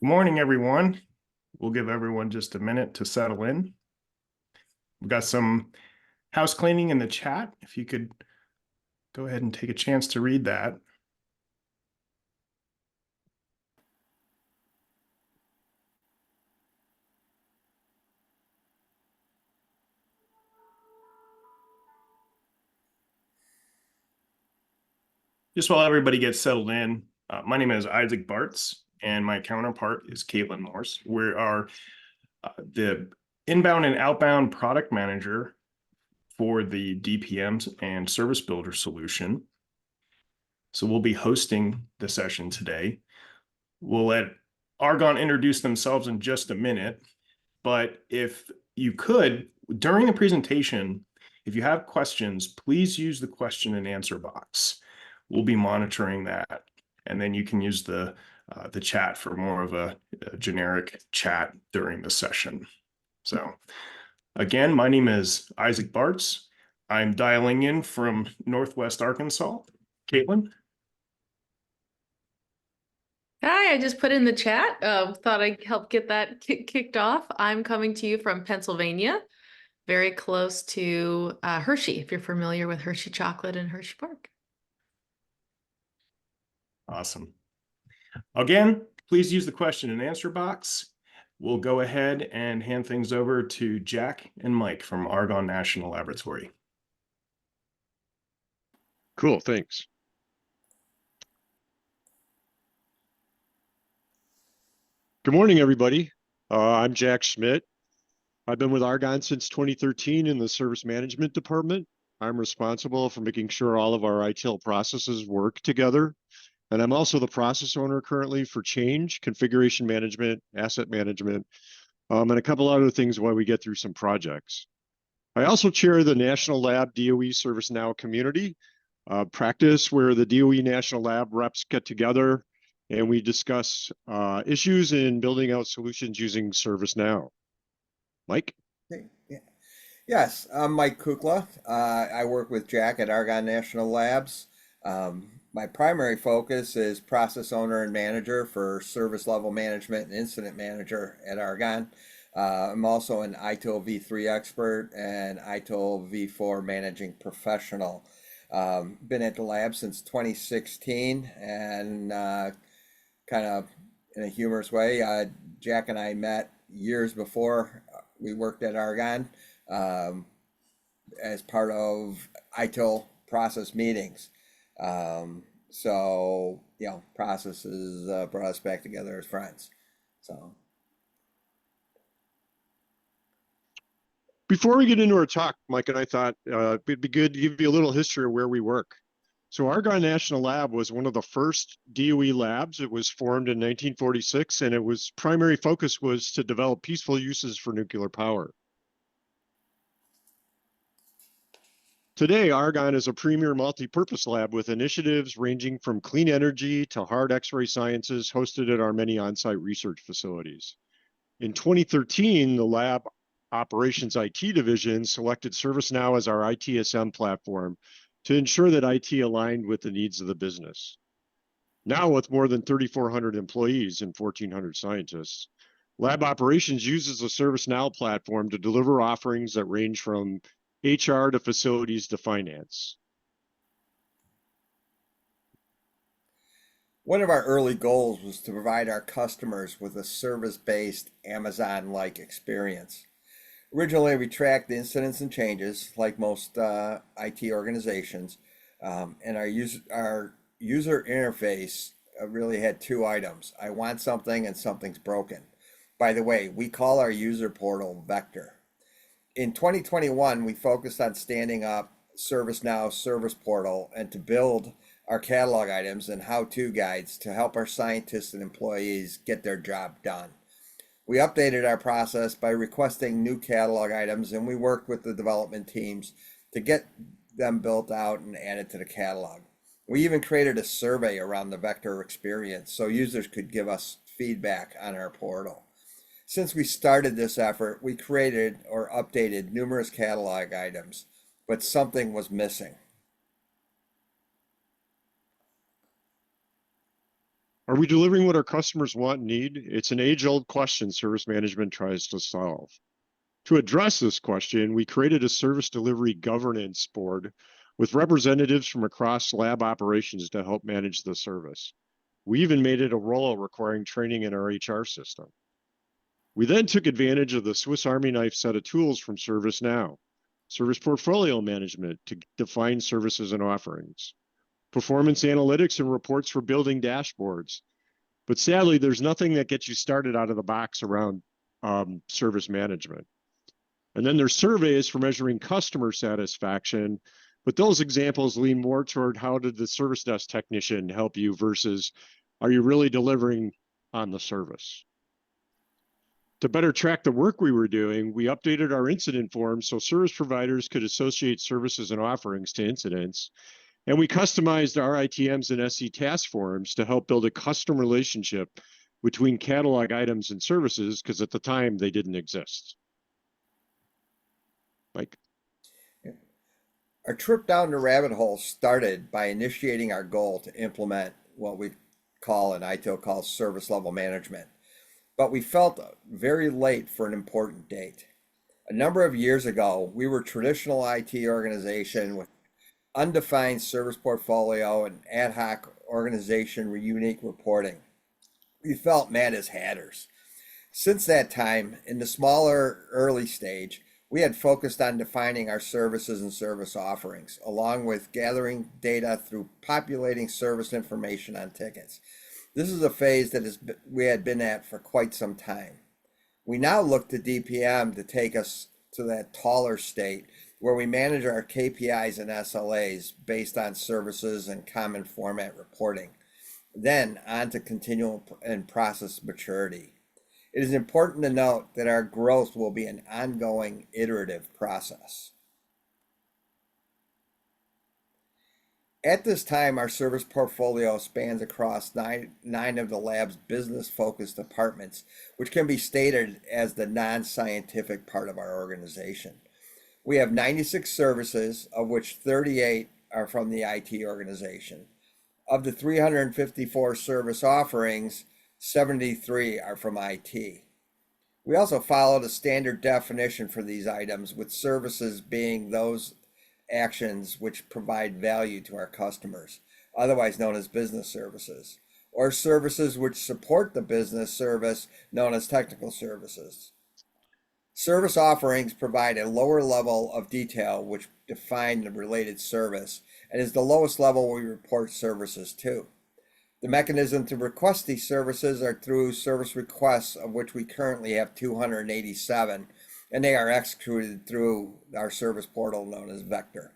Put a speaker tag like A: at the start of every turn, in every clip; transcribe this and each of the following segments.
A: Good morning, everyone. We'll give everyone just a minute to settle in. We've got some house cleaning in the chat. If you could go ahead and take a chance to read that. Just while everybody gets settled in, my name is Isaac Bartz, and my counterpart is Caitlin Morse. We are the inbound and outbound product manager for the DPMs and Service Builder solution. So we'll be hosting the session today. We'll let Argonne introduce themselves in just a minute, but if you could, during the presentation, if you have questions, please use the question and answer box. We'll be monitoring that, and then you can use the chat for more of a generic chat during the session. So again, my name is Isaac Bartz. I'm dialing in from Northwest Arkansas. Caitlin?
B: Hi, I just put in the chat. Thought I'd help get that kicked off. I'm coming to you from Pennsylvania, very close to Hershey, if you're familiar with Hershey chocolate and Hershey Park.
A: Awesome. Again, please use the question and answer box. We'll go ahead and hand things over to Jack and Mike from Argonne National Laboratory.
C: Cool, thanks. Good morning, everybody. I'm Jack Schmidt. I've been with Argonne since 2013 in the service management department. I'm responsible for making sure all of our ITIL processes work together. And I'm also the process owner currently for change, configuration management, asset management, and a couple other things while we get through some projects. I also chair the National Lab DOE ServiceNow community practice where the DOE National Lab reps get together and we discuss issues in building out solutions using ServiceNow. Mike?
D: Okay. Yeah. Yes, I'm Mike Kukla. I work with Jack at Argonne National Labs. My primary focus is process owner and manager for service level management and incident manager at Argonne. I'm also an ITIL V3 expert and ITIL V4 managing professional. Been at the lab since 2016 and kind of in a humorous way, Jack and I met years before we worked at Argonne as part of ITIL process meetings. So, you know, processes brought us back together as friends. So.
C: Before we get into our talk, Mike and I thought it'd be good to give you a little history of where we work. So Argonne National Lab was one of the first DOE labs. It was formed in 1946, and it was primary focus was to develop peaceful uses for nuclear power. Today, Argonne is a premier multi-purpose lab with initiatives ranging from clean energy to hard X-ray sciences hosted at our many on-site research facilities. In 2013, the lab operations IT division selected ServiceNow as our ITSM platform to ensure that IT aligned with the needs of the business. Now, with more than 3,400 employees and 1,400 scientists, lab operations uses the ServiceNow platform to deliver offerings that range from HR to facilities to finance.
D: One of our early goals was to provide our customers with a service-based Amazon-like experience. Originally, we tracked incidents and changes like most IT organizations, and our user interface really had two items. I want something and something's broken. By the way, we call our user portal Vector. In 2021, we focused on standing up ServiceNow Service Portal and to build our catalog items and how-to guides to help our scientists and employees get their job done. We updated our process by requesting new catalog items, and we worked with the development teams to get them built out and added to the catalog. We even created a survey around the Vector experience so users could give us feedback on our portal. Since we started this effort, we created or updated numerous catalog items, but something was missing.
C: Are we delivering what our customers want and need? It's an age-old question service management tries to solve. To address this question, we created a service delivery governance board with representatives from across lab operations to help manage the service. We even made it a role requiring training in our HR system. We then took advantage of the Swiss Army knife set of tools from ServiceNow, service portfolio management to define services and offerings, performance analytics and reports for building dashboards. But sadly, there's nothing that gets you started out of the box around service management. And then there's surveys for measuring customer satisfaction, but those examples lean more toward how did the service desk technician help you versus are you really delivering on the service? To better track the work we were doing, we updated our incident forms so service providers could associate services and offerings to incidents. And we customized our ITMs and SC task forms to help build a custom relationship between catalog items and services, because at the time they didn't exist. Mike.
D: Our trip down the rabbit hole started by initiating our goal to implement what we call and ITIL calls service level management. But we felt very late for an important date. A number of years ago, we were a traditional IT organization with undefined service portfolio and ad hoc organization unique reporting. We felt mad as hatters. Since that time, in the smaller early stage, we had focused on defining our services and service offerings, along with gathering data through populating service information on tickets. This is a phase that we had been at for quite some time. We now look to DPM to take us to that taller state where we manage our KPIs and SLAs based on services and common format reporting, then on to continual and process maturity. It is important to note that our growth will be an ongoing iterative process. At this time, our service portfolio spans across nine of the lab's business-focused departments, which can be stated as the non-scientific part of our organization. We have 96 services, of which 38 are from the IT organization. Of the 354 service offerings, 73 are from IT. We also followed a standard definition for these items, with services being those actions which provide value to our customers, otherwise known as business services, or services which support the business service, known as technical services. Service offerings provide a lower level of detail which define the related service and is the lowest level we report services to. The mechanism to request these services are through service requests, of which we currently have 287, and they are executed through our service portal known as Vector.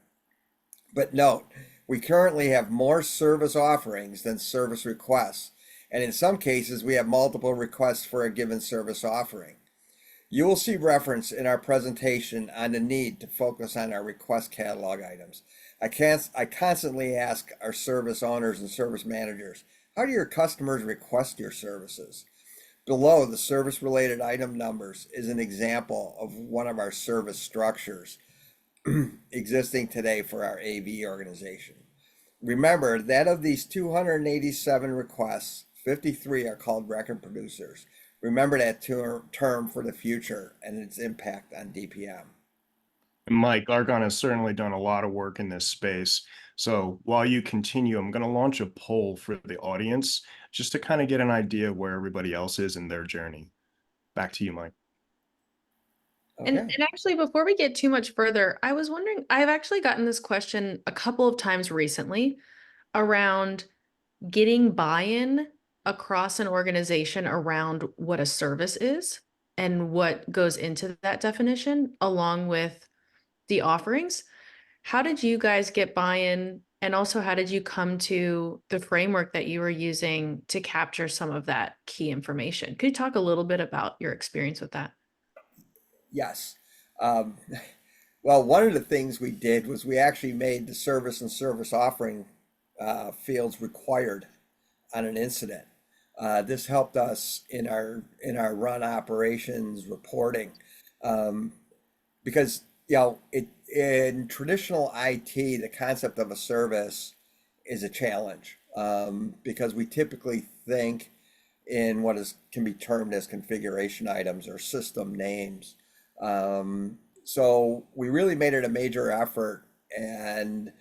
D: But note, we currently have more service offerings than service requests, and in some cases we have multiple requests for a given service offering. You will see reference in our presentation on the need to focus on our request catalog items. I constantly ask our service owners and service managers, how do your customers request your services? Below the service-related item numbers is an example of one of our service structures existing today for our AV organization. Remember that of these 287 requests, 53 are called record producers. Remember that term for the future and its impact on DPM.
A: Mike, Argonne has certainly done a lot of work in this space. So while you continue, I'm going to launch a poll for the audience just to kind of get an idea of where everybody else is in their journey. Back to you, Mike.
D: Okay.
B: And actually, before we get too much further, I was wondering, I've actually gotten this question a couple of times recently around getting buy-in across an organization around what a service is and what goes into that definition, along with the offerings. How did you guys get buy-in? And also, how did you come to the framework that you were using to capture some of that key information? Could you talk a little bit about your experience with that?
D: Yes. Well, one of the things we did was we actually made the service and service offering fields required on an incident. This helped us in our run operations reporting because in traditional IT, the concept of a service is a challenge. because we typically think in what can be termed as configuration items or system names. So we really made it a major effort, and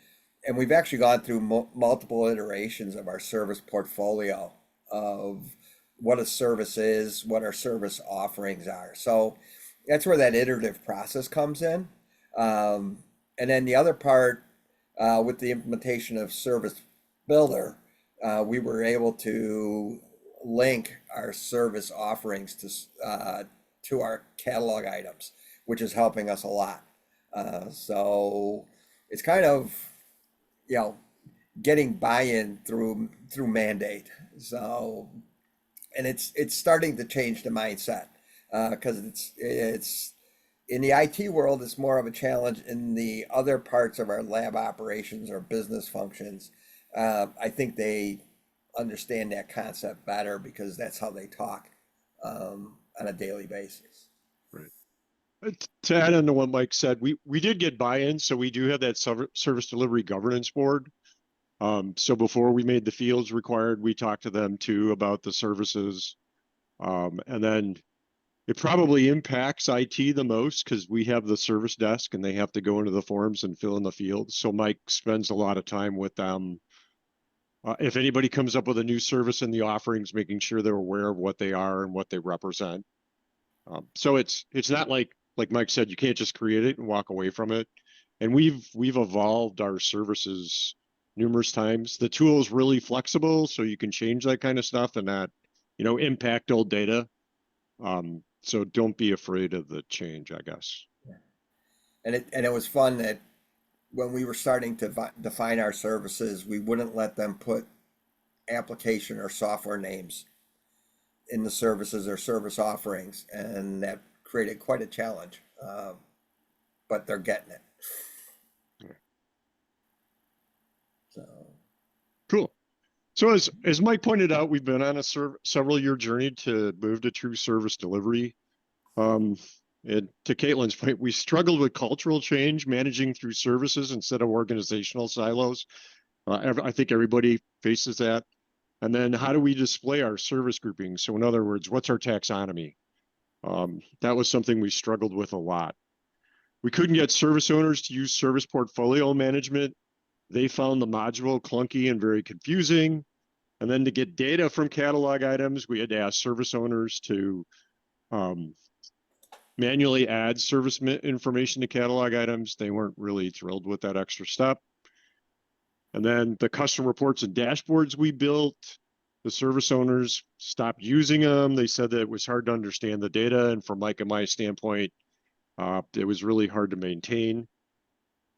D: we've actually gone through multiple iterations of our service portfolio of what a service is, what our service offerings are. So that's where that iterative process comes in. And then the other part, with the implementation of Service Builder, we were able to link our service offerings to our catalog items, which is helping us a lot. So it's kind of, getting buy-in through mandate. So, and it's starting to change the mindset, because it's in the IT world, it's more of a challenge. In the other parts of our lab operations or business functions, I think they understand that concept better because that's how they talk on a daily basis.
C: Right. To add on to what Mike said, we did get buy-in, so we do have that service delivery governance board. So before we made the fields required, we talked to them too about the services. And then it probably impacts IT the most because we have the service desk and they have to go into the forms and fill in the fields. So Mike spends a lot of time with them. If anybody comes up with a new service in the offerings, making sure they're aware of what they are and what they represent. So it's not like Mike said, you can't just create it and walk away from it. And we've evolved our services numerous times. The tool is really flexible, so you can change that kind of stuff and not, impact old data. So don't be afraid of the change, I guess.
D: And it was fun that when we were starting to define our services, we wouldn't let them put application or software names in the services or service offerings, and that created quite a challenge. But they're getting it. So
C: cool. So as Mike pointed out, we've been on a several year journey to move to true service delivery. And to Caitlin's point, we struggled with cultural change, managing through services instead of organizational silos. I think everybody faces that. And then how do we display our service grouping? So in other words, what's our taxonomy? That was something we struggled with a lot. We couldn't get service owners to use service portfolio management. They found the module clunky and very confusing. And then to get data from catalog items, we had to ask service owners to manually add service information to catalog items. They weren't really thrilled with that extra step. And then the custom reports and dashboards we built, the service owners stopped using them. They said that it was hard to understand the data. And from Mike and my standpoint, it was really hard to maintain.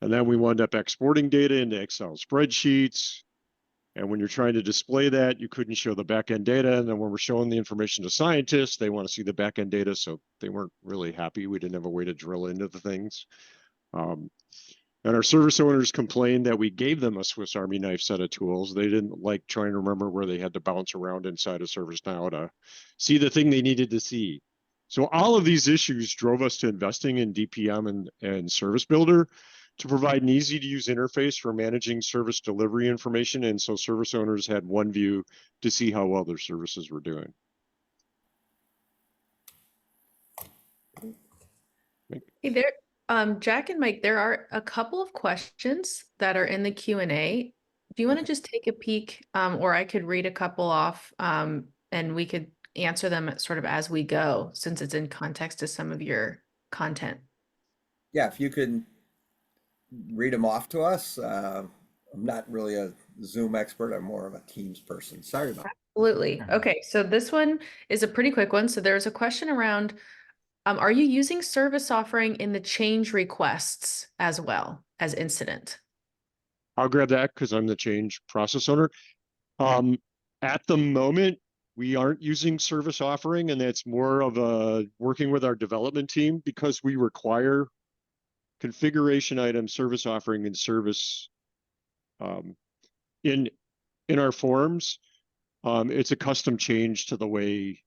C: And then we wound up exporting data into Excel spreadsheets. And when you're trying to display that, you couldn't show the backend data. And then when we're showing the information to scientists, they want to see the backend data. So they weren't really happy. We didn't have a way to drill into the things. And our service owners complained that we gave them a Swiss Army knife set of tools. They didn't like trying to remember where they had to bounce around inside of ServiceNow to see the thing they needed to see. So all of these issues drove us to investing in DPM and Service Builder to provide an easy to use interface for managing service delivery information. And so service owners had one view to see how well their services were doing.
B: Hey there, Jack and Mike, there are a couple of questions that are in the Q&A. Do you want to just take a peek, or I could read a couple off, and we could answer them sort of as we go, since it's in context to some of your content.
D: Yeah, if you could read them off to us. I'm not really a Zoom expert. I'm more of a Teams person. Sorry about that.
B: Absolutely. Okay, so this one is a pretty quick one. So there's a question around, are you using service offering in the change requests as well as incident?
C: I'll grab that because I'm the change process owner. At the moment, we aren't using service offering, and that's more of a working with our development team because we require configuration item, service offering, and service in our forms. It's a custom change to the way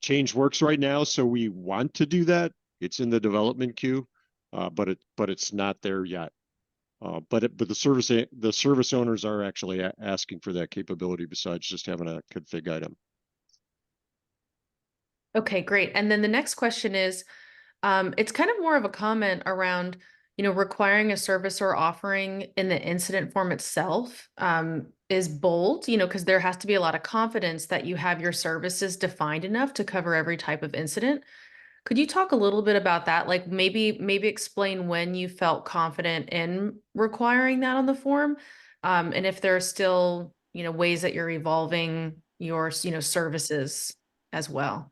C: change works right now, so we want to do that. It's in the development queue, but it's not there yet. But the service owners are actually asking for that capability besides just having a config item.
B: Okay, great. And then the next question is, it's kind of more of a comment around, requiring a service or offering in the incident form itself, is bold, because there has to be a lot of confidence that you have your services defined enough to cover every type of incident. Could you talk a little bit about that? Like maybe explain when you felt confident in requiring that on the form, and if there are still, ways that you're evolving your, services as well.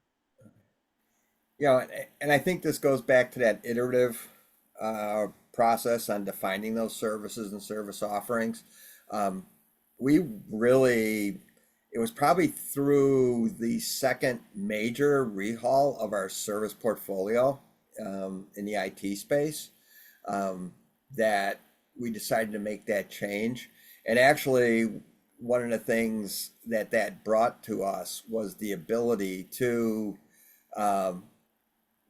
D: And I think this goes back to that iterative process on defining those services and service offerings. Um, we really, it was probably through the second major rehaul of our service portfolio in the IT space um, that we decided to make that change. And actually, one of the things that brought to us was the ability to um,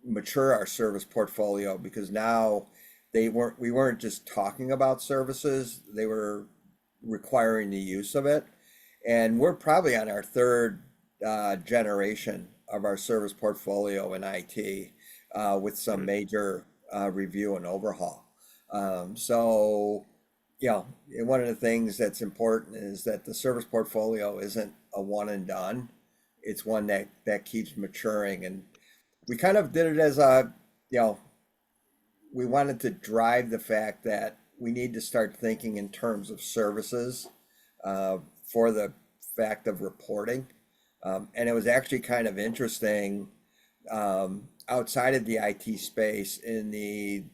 D: mature our service portfolio, because now we weren't just talking about services, they were requiring the use of it. And we're probably on our third generation of our service portfolio in IT with some major review and overhaul. So, and one of the things that's important is that the service portfolio isn't a one and done. It's one that keeps maturing. And we kind of did it as we wanted to drive the fact that we need to start thinking in terms of services for the fact of reporting. And it was actually kind of interesting outside of the IT space in the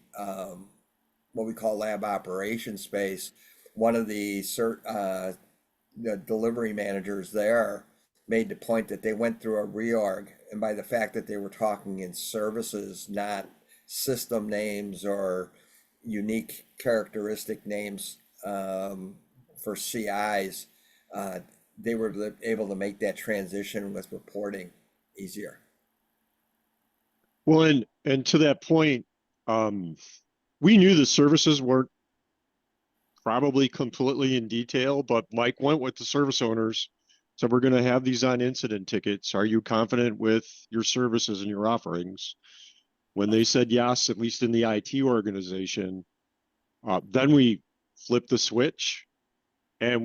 D: what we call lab operations space. One of the delivery managers there made the point that they went through a reorg, and by the fact that they were talking in services, not system names or unique characteristic names for CIs, they were able to make that transition with reporting easier.
C: Well, and to that point, we knew the services weren't probably completely in detail, but Mike went with the service owners. So we're going to have these on incident tickets. Are you confident with your services and your offerings? When they said yes, at least in the IT organization, then we flipped the switch, and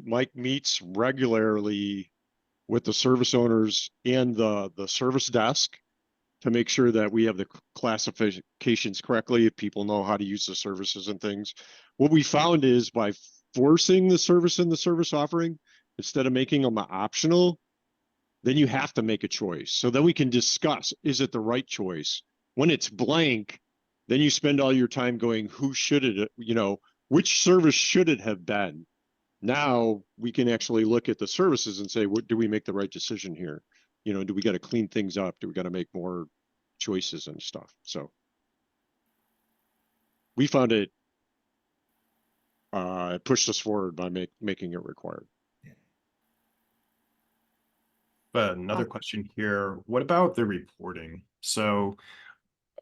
C: Mike meets regularly with the service owners and the service desk to make sure that we have the classifications correctly, if people know how to use the services and things. What we found is by forcing the service in the service offering, instead of making them optional, then you have to make a choice. So then we can discuss, is it the right choice? When it's blank, then you spend all your time going, who should it, which service should it have been? Now we can actually look at the services and say, what do we make the right decision here? Do we got to clean things up? Do we got to make more choices and stuff? So we found it pushed us forward by making it required.
A: But another question here, what about the reporting? So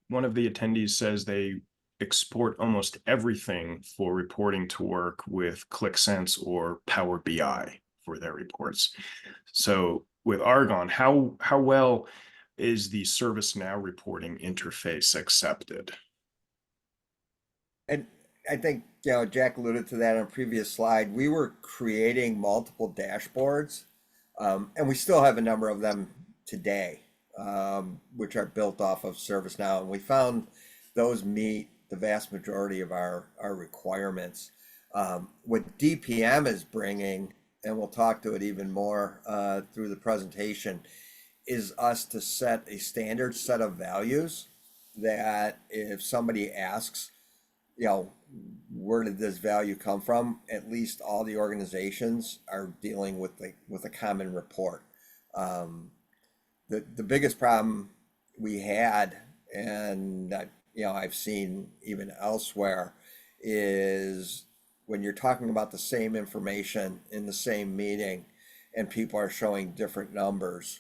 A: one of the attendees says they export almost everything for reporting to work with ClickSense or Power BI for their reports. So with Argonne, how well is the ServiceNow reporting interface accepted?
D: And I think, Jack alluded to that on a previous slide. We were creating multiple dashboards, and we still have a number of them today, which are built off of ServiceNow. And we found those meet the vast majority of our requirements. What DPM is bringing, and we'll talk to it even more through the presentation, is us to set a standard set of values that if somebody asks, where did this value come from? At least all the organizations are dealing with a common report. The biggest problem we had, and I've seen even elsewhere, is when you're talking about the same information in the same meeting, and people are showing different numbers.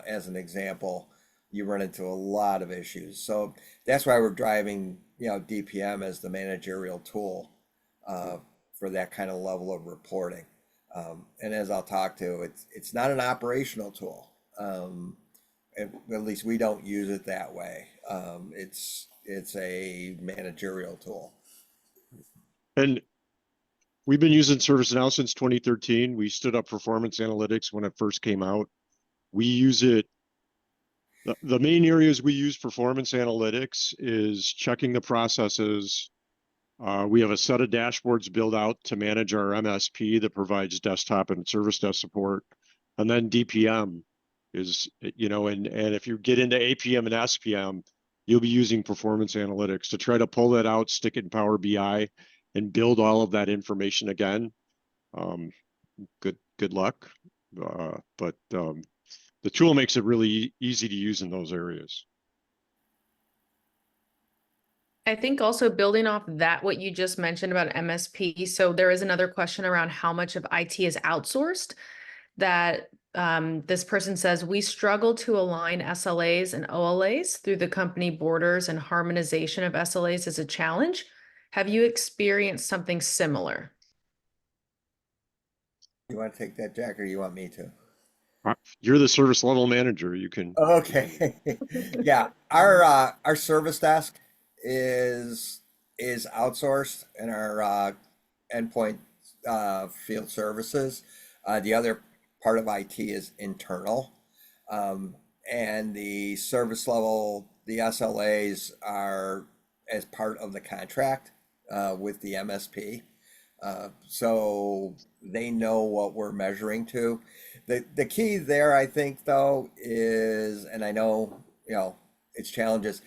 D: As an example, you run into a lot of issues. So that's why we're driving DPM as the managerial tool for that kind of level of reporting. And as I'll talk to, it's not an operational tool. At least we don't use it that way. It's a managerial tool.
C: And we've been using ServiceNow since 2013. We stood up performance analytics when it first came out. We use it. The main areas we use performance analytics is checking the processes. We have a set of dashboards built out to manage our MSP that provides desktop and service desk support. And then DPM is, and if you get into APM and SPM, you'll be using performance analytics to try to pull that out, stick it in Power BI, and build all of that information again. Good luck. But the tool makes it really easy to use in those areas.
B: I think also building off that, what you just mentioned about MSP. So there is another question around how much of IT is outsourced that this person says, we struggle to align SLAs and OLAs through the company borders, and harmonization of SLAs is a challenge. Have you experienced something similar?
D: You want to take that, Jack, or you want me to?
C: You're the service level manager. You can.
D: Okay. Yeah, our service desk is outsourced, and our endpoint field services. The other part of IT is internal, and the service level, the SLAs are as part of the contract with the MSP. So they know what we're measuring to. The key there, I think, though, is, and I know, it's challenges.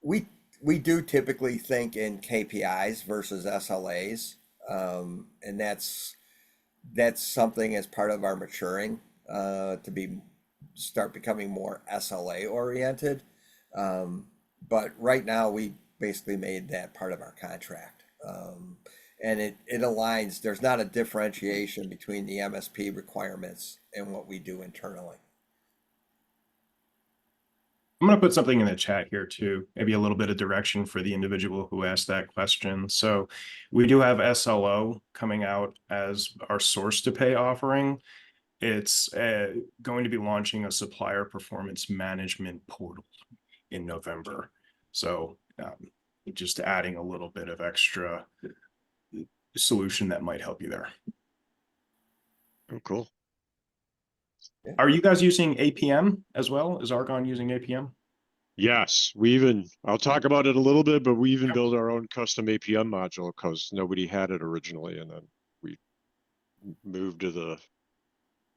D: We do typically think in KPIs versus SLAs, and that's something as part of our maturing to start becoming more SLA oriented. But right now, we basically made that part of our contract. And it aligns. There's not a differentiation between the MSP requirements and what we do internally.
A: I'm going to put something in the chat here too, maybe a little bit of direction for the individual who asked that question. So we do have SLO coming out as our source to pay offering. It's going to be launching a supplier performance management portal in November. So just adding a little bit of extra solution that might help you there.
C: Oh, cool.
A: Are you guys using APM as well? Is Argonne using APM?
C: Yes, I'll talk about it a little bit, but we even built our own custom APM module because nobody had it originally. And then we moved to the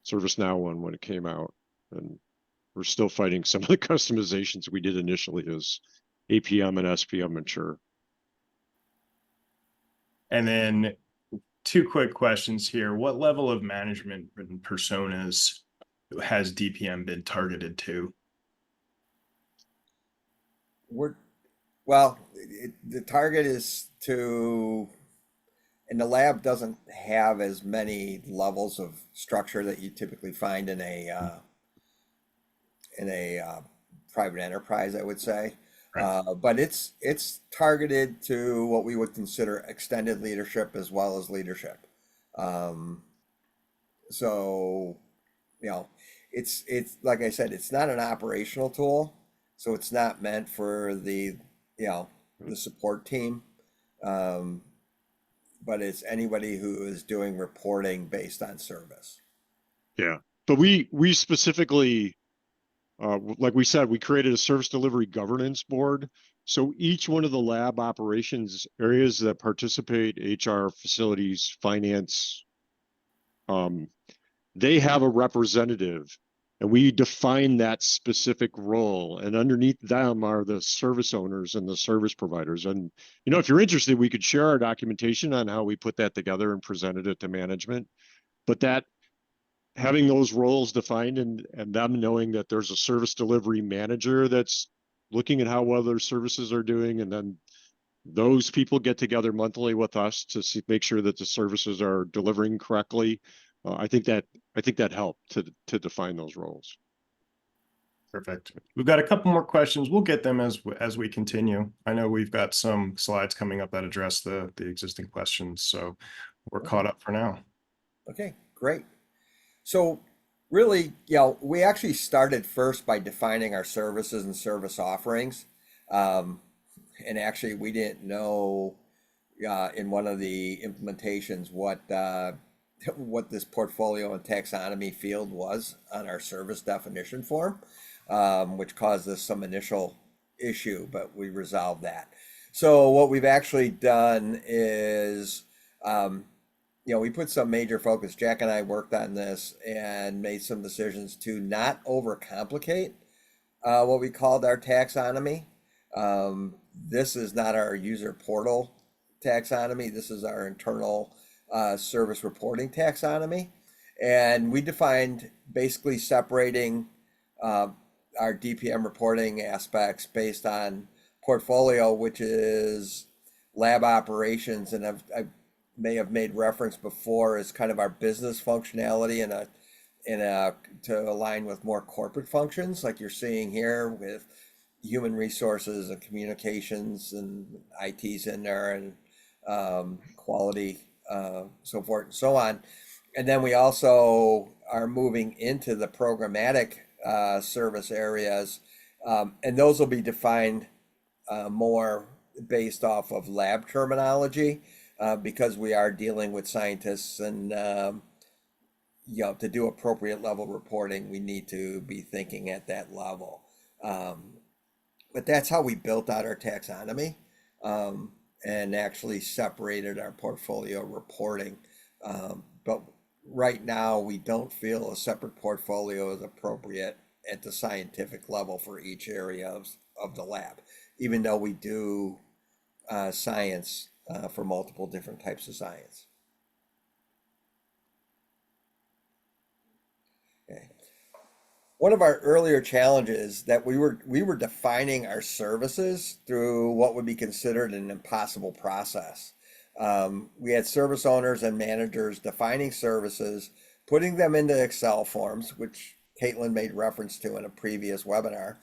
C: ServiceNow one when it came out. And we're still fighting some of the customizations we did initially as APM and SPM mature.
A: And then 2 quick questions here. What level of management and personas has DPM been targeted to?
D: The target is to, and the lab doesn't have as many levels of structure that you typically find in a private enterprise, I would say.
A: Right.
D: But it's targeted to what we would consider extended leadership as well as leadership. So, it's like I said, it's not an operational tool, so it's not meant for the support team. But it's anybody who is doing reporting based on service.
C: Yeah, but we specifically, like we said, we created a service delivery governance board. So each one of the lab operations areas that participate, HR, facilities, finance, they have a representative, and we define that specific role. And underneath them are the service owners and the service providers. And, if you're interested, we could share our documentation on how we put that together and presented it to management. But that having those roles defined and them knowing that there's a service delivery manager that's looking at how well their services are doing, and then those people get together monthly with us to make sure that the services are delivering correctly. I think that helped to define those roles.
A: Perfect. We've got a couple more questions. We'll get them as we continue. I know we've got some slides coming up that address the existing questions, so we're caught up for now.
D: Okay, great. So really, we actually started first by defining our services and service offerings. And actually, we didn't know in one of the implementations what this portfolio and taxonomy field was on our service definition form, which caused us some initial issue, but we resolved that. So what we've actually done is, we put some major focus. Jack and I worked on this and made some decisions to not overcomplicate what we called our taxonomy. This is not our user portal taxonomy. This is our internal service reporting taxonomy. And we defined basically separating our DPM reporting aspects based on portfolio, which is lab operations. And I may have made reference before as kind of our business functionality to align with more corporate functions like you're seeing here with human resources and communications and IT's in there and quality, so forth and so on. And then we also are moving into the programmatic service areas, and those will be defined more based off of lab terminology because we are dealing with scientists and to do appropriate level reporting, we need to be thinking at that level. But that's how we built out our taxonomy and actually separated our portfolio reporting. But right now, we don't feel a separate portfolio is appropriate at the scientific level for each area of the lab, even though we do science for multiple different types of science. Okay. One of our earlier challenges that we were defining our services through what would be considered an impossible process. We had service owners and managers defining services, putting them into Excel forms, which Caitlin made reference to in a previous webinar,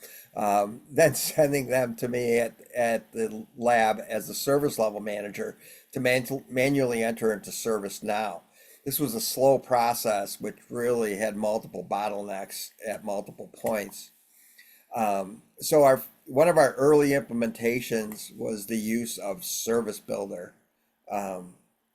D: then sending them to me at the lab as a service level manager to manually enter into ServiceNow. This was a slow process, which really had multiple bottlenecks at multiple points. So one of our early implementations was the use of Service Builder,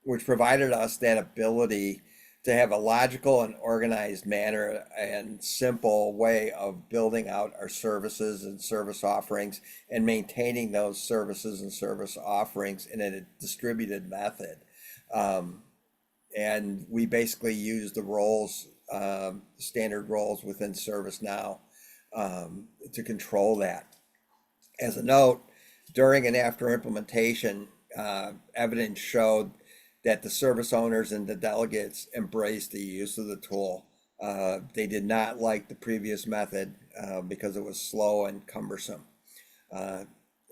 D: which provided us that ability to have a logical and organized manner and simple way of building out our services and service offerings and maintaining those services and service offerings in a distributed method. And we basically use the roles, standard roles within ServiceNow to control that. As a note, during and after implementation, evidence showed that the service owners and the delegates embraced the use of the tool. They did not like the previous method because it was slow and cumbersome.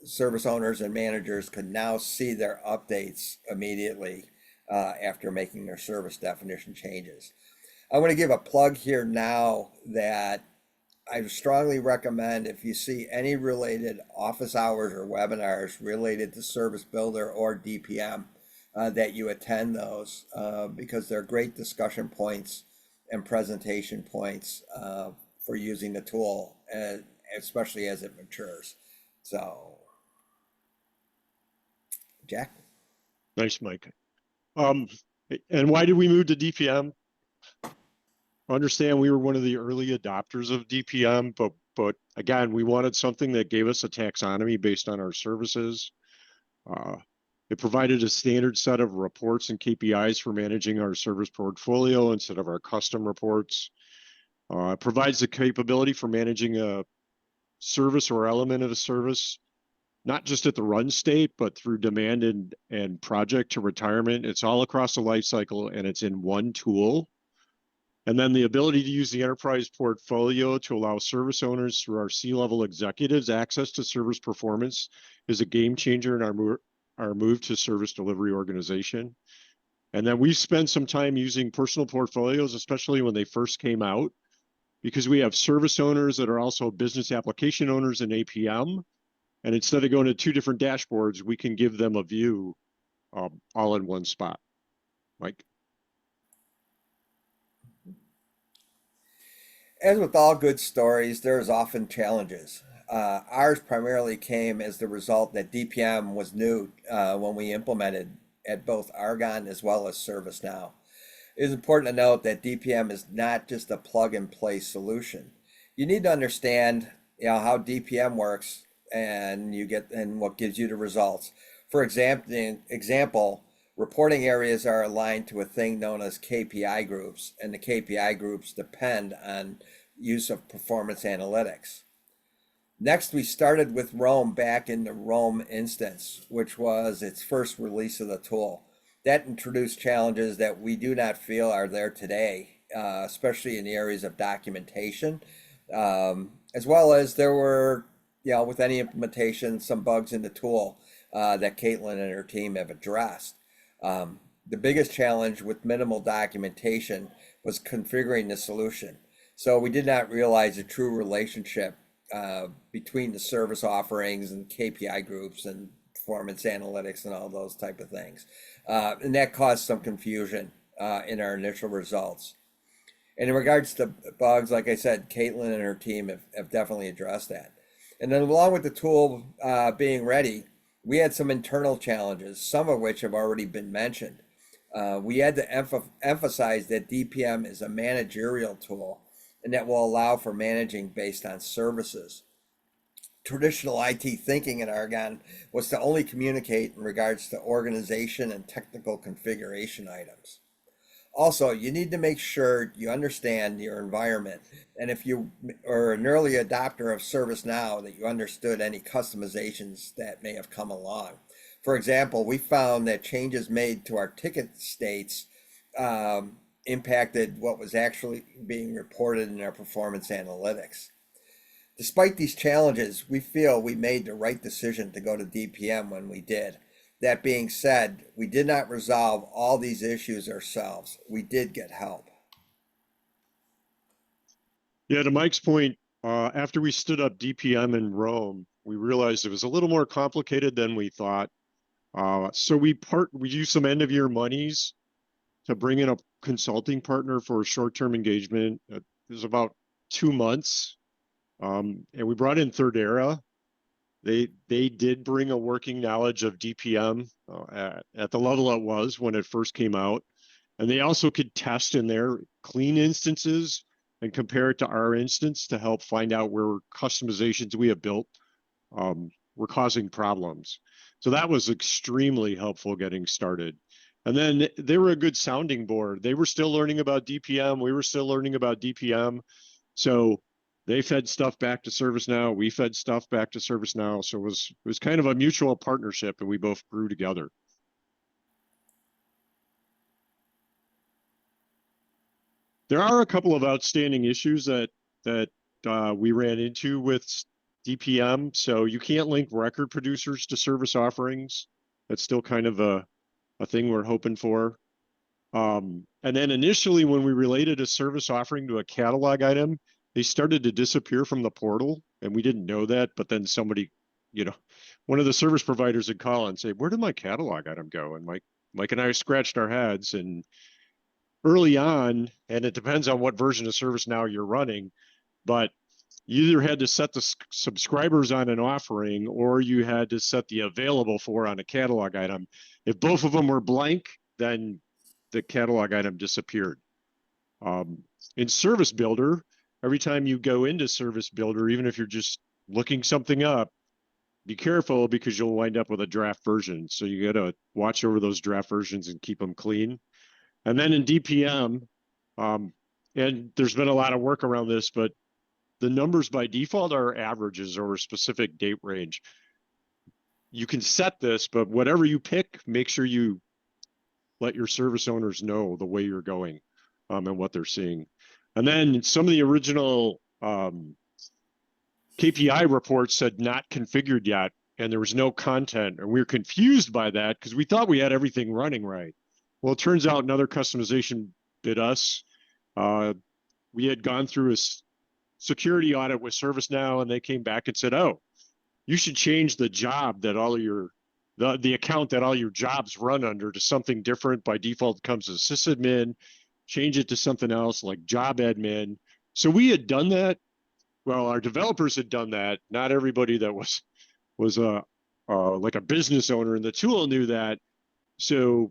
D: Service owners and managers could now see their updates immediately after making their service definition changes. I want to give a plug here now that I strongly recommend if you see any related office hours or webinars related to Service Builder or DPM, that you attend those because they're great discussion points and presentation points for using the tool, especially as it matures. So, Jack?
C: Nice, Mike. And why did we move to DPM? I understand we were one of the early adopters of DPM, but again, we wanted something that gave us a taxonomy based on our services. It provided a standard set of reports and KPIs for managing our service portfolio instead of our custom reports. It provides the capability for managing a service or element of a service, not just at the run state, but through demand and project to retirement. It's all across the life cycle and it's in one tool. And then the ability to use the enterprise portfolio to allow service owners through our C-level executives access to service performance is a game changer in our move to service delivery organization. And then we've spent some time using personal portfolios, especially when they first came out, because we have service owners that are also business application owners in APM. And instead of going to two different dashboards, we can give them a view all in one spot. Mike?
D: As with all good stories, there is often challenges. Ours primarily came as the result that DPM was new when we implemented at both Argonne as well as ServiceNow. It is important to note that DPM is not just a plug-and-play solution. You need to understand, how DPM works and what gives you the results. For example, reporting areas are aligned to a thing known as KPI groups, and the KPI groups depend on use of performance analytics. Next, we started with Rome back in the Rome instance, which was its first release of the tool. That introduced challenges that we do not feel are there today, especially in the areas of documentation, as well as there were, with any implementation, some bugs in the tool that Caitlin and her team have addressed. The biggest challenge with minimal documentation was configuring the solution. So we did not realize a true relationship between the service offerings and KPI groups and performance analytics and all those type of things. And that caused some confusion in our initial results. And in regards to bugs, like I said, Caitlin and her team have definitely addressed that. And then along with the tool being ready, we had some internal challenges, some of which have already been mentioned. We had to emphasize that DPM is a managerial tool and that will allow for managing based on services. Traditional IT thinking in Argonne was to only communicate in regards to organization and technical configuration items. Also, you need to make sure you understand your environment, and if you are an early adopter of ServiceNow, that you understood any customizations that may have come along. For example, we found that changes made to our ticket states impacted what was actually being reported in our performance analytics. Despite these challenges, we feel we made the right decision to go to DPM when we did. That being said, we did not resolve all these issues ourselves. We did get help.
C: Yeah, to Mike's point, after we stood up DPM in Rome, we realized it was a little more complicated than we thought. So we used some end of year monies to bring in a consulting partner for a short-term engagement. It was about 2 months. And we brought in Third Era. They did bring a working knowledge of DPM at the level it was when it first came out. And they also could test in their clean instances and compare it to our instance to help find out where customizations we have built were causing problems. So that was extremely helpful getting started. And then they were a good sounding board. They were still learning about DPM. We were still learning about DPM. So they fed stuff back to ServiceNow. We fed stuff back to ServiceNow. So it was kind of a mutual partnership, and we both grew together. There are a couple of outstanding issues that we ran into with DPM. So you can't link record producers to service offerings. That's still kind of a thing we're hoping for. And then initially, when we related a service offering to a catalog item, they started to disappear from the portal, and we didn't know that. But then somebody, one of the service providers would call and say, "Where did my catalog item go?" And Mike and I scratched our heads. And early on, and it depends on what version of ServiceNow you're running, but you either had to set the subscribers on an offering or you had to set the available for on a catalog item. If both of them were blank, then the catalog item disappeared. In Service Builder, every time you go into Service Builder, even if you're just looking something up, be careful because you'll wind up with a draft version. So you got to watch over those draft versions and keep them clean. And then in DPM, and there's been a lot of work around this, but the numbers by default are averages over a specific date range. You can set this, but whatever you pick, make sure you let your service owners know the way you're going and what they're seeing. And then some of the original KPI reports said not configured yet, and there was no content. And we were confused by that because we thought we had everything running right. Well, it turns out another customization bit us. We had gone through security audit with ServiceNow, and they came back and said, oh, you should change the job that all your the account that all your jobs run under to something different. By default, it comes as sysadmin. Change it to something else like job admin. So we had done that. Well, our developers had done that. Not everybody that was like a business owner in the tool knew that. So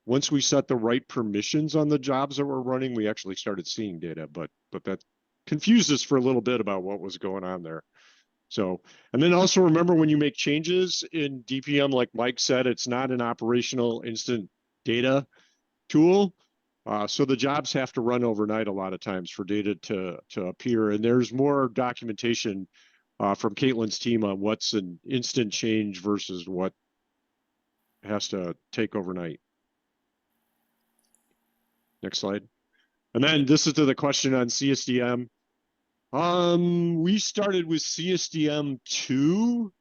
C: once we set the right permissions on the jobs that we're running, we actually started seeing data, but that confused us for a little bit about what was going on there. So, and then also remember when you make changes in DPM, like Mike said, it's not an operational instant data tool. So the jobs have to run overnight a lot of times for data to appear. And there's more documentation from Caitlin's team on what's an instant change versus what has to take overnight. Next slide. And then this is to the question on CSDM. We started with CSDM 2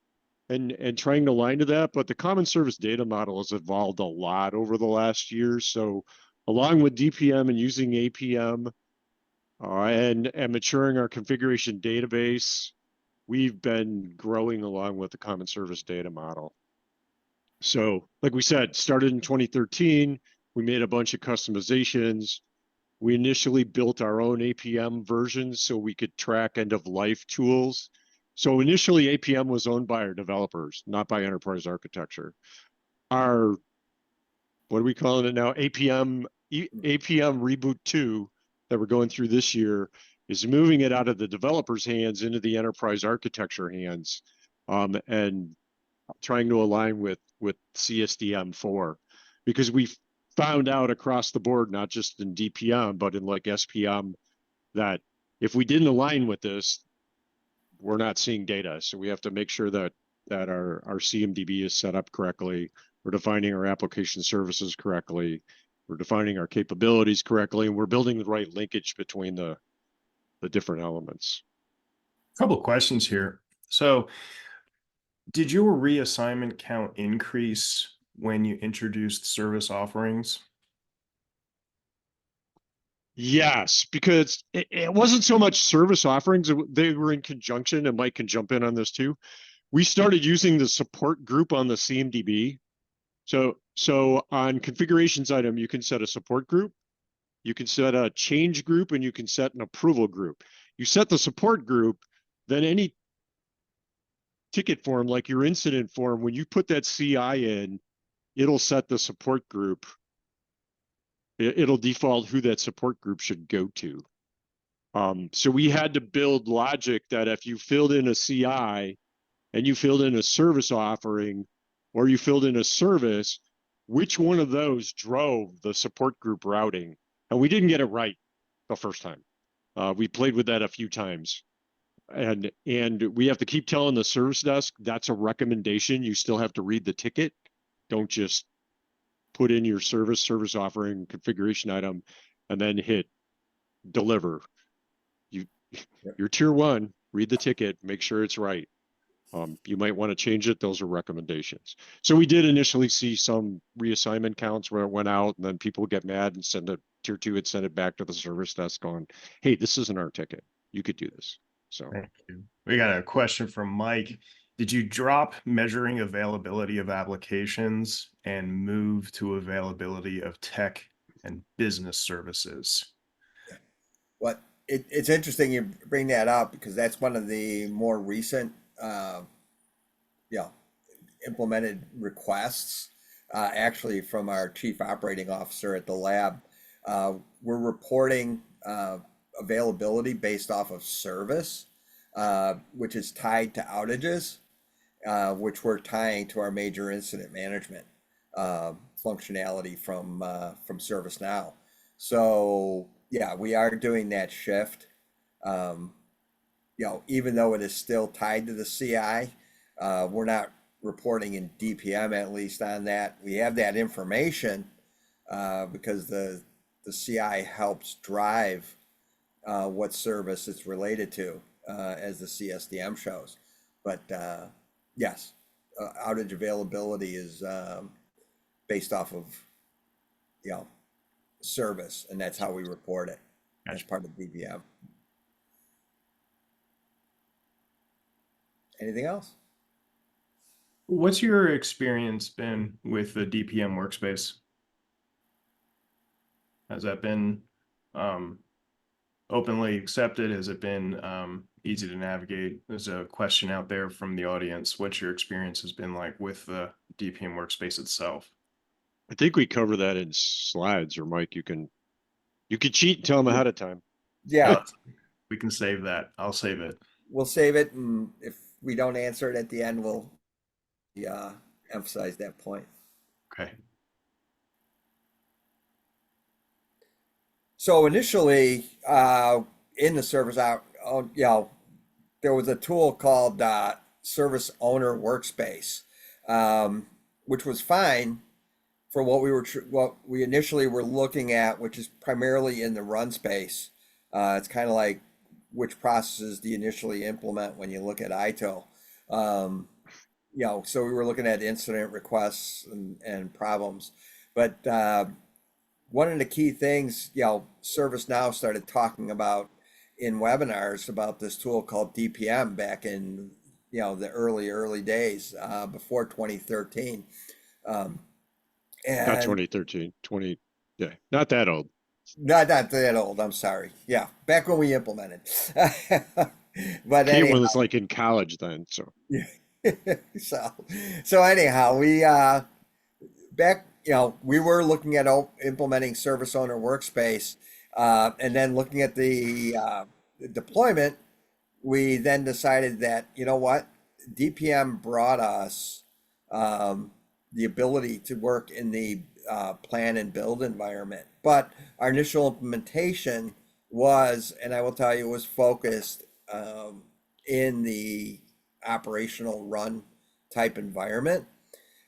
C: and trying to align to that, but the common service data model has evolved a lot over the last year. So along with DPM and using APM and maturing our configuration database, we've been growing along with the common service data model. So like we said, started in 2013, we made a bunch of customizations. We initially built our own APM versions so we could track end of life tools. So initially APM was owned by our developers, not by enterprise architecture. Our, what are we calling it now? APM Reboot 2 that we're going through this year is moving it out of the developers' hands into the enterprise architecture hands, and trying to align with CSDM 4, because we found out across the board, not just in DPM, but in like SPM, that if we didn't align with this, we're not seeing data. So we have to make sure that our CMDB is set up correctly. We're defining our application services correctly. We're defining our capabilities correctly, and we're building the right linkage between the different elements.
A: Couple of questions here. So did your reassignment count increase when you introduced service offerings?
C: Yes, because it wasn't so much service offerings. They were in conjunction, and Mike can jump in on this too. We started using the support group on the CMDB. So on configurations item, you can set a support group, you can set a change group, and you can set an approval group. You set the support group, then any ticket form, like your incident form, when you put that CI in, it'll set the support group. It'll default who that support group should go to. So we had to build logic that if you filled in a CI and you filled in a service offering, or you filled in a service, which one of those drove the support group routing? And we didn't get it right the first time. We played with that a few times. And we have to keep telling the service desk that's a recommendation. You still have to read the ticket. Don't just put in your service offering configuration item and then hit deliver. You're tier 1, read the ticket, make sure it's right. You might want to change it. Those are recommendations. So we did initially see some reassignment counts where it went out, and then people get mad and send it tier 2 and send it back to the service desk going, hey, this isn't our ticket. You could do this. So
A: Thank you. We got a question from Mike. Did you drop measuring availability of applications and move to availability of tech and business services?
D: What it's interesting you bring that up, because that's one of the more recent implemented requests, actually from our chief operating officer at the lab. We're reporting availability based off of service, which is tied to outages, which we're tying to our major incident management functionality from ServiceNow. So yeah, we are doing that shift. Even though it is still tied to the CI, we're not reporting in DPM, at least on that. We have that information because the CI helps drive what service it's related to, as the CSDM shows. But yes, outage availability is based off of service, and that's how we report it as part of DPM. Anything else?
A: What's your experience been with the DPM workspace? Has that been openly accepted? Has it been easy to navigate? There's a question out there from the audience. What's your experience has been like with the DPM workspace itself?
C: I think we cover that in slides, or Mike, you can cheat and tell them ahead of time.
D: Yeah,
A: Uh, we can save that. I'll save it.
D: we'll save it, and if we don't answer it at the end, we'll emphasize that point.
A: Okay.
D: So initially, in the service out, there was a tool called Service Owner Workspace, which was fine for what we initially were looking at, which is primarily in the run space. It's kind of like which processes do you initially implement when you look at ITIL. So we were looking at incident requests and problems, but one of the key things, ServiceNow started talking about in webinars about this tool called DPM back in, the early days, before 2013.
C: Not
D: And
C: 2013, yeah, not that old.
D: not that old, I'm sorry. Yeah, back when we implemented. But
C: Caitlin
D: anyhow,
C: was like in college then, so.
D: so anyhow, we back, we were looking at implementing Service Owner Workspace, and then looking at the deployment, we then decided that, you know what, DPM brought us the ability to work in the plan and build environment. But our initial implementation was, and I will tell you, was focused in the operational run type environment.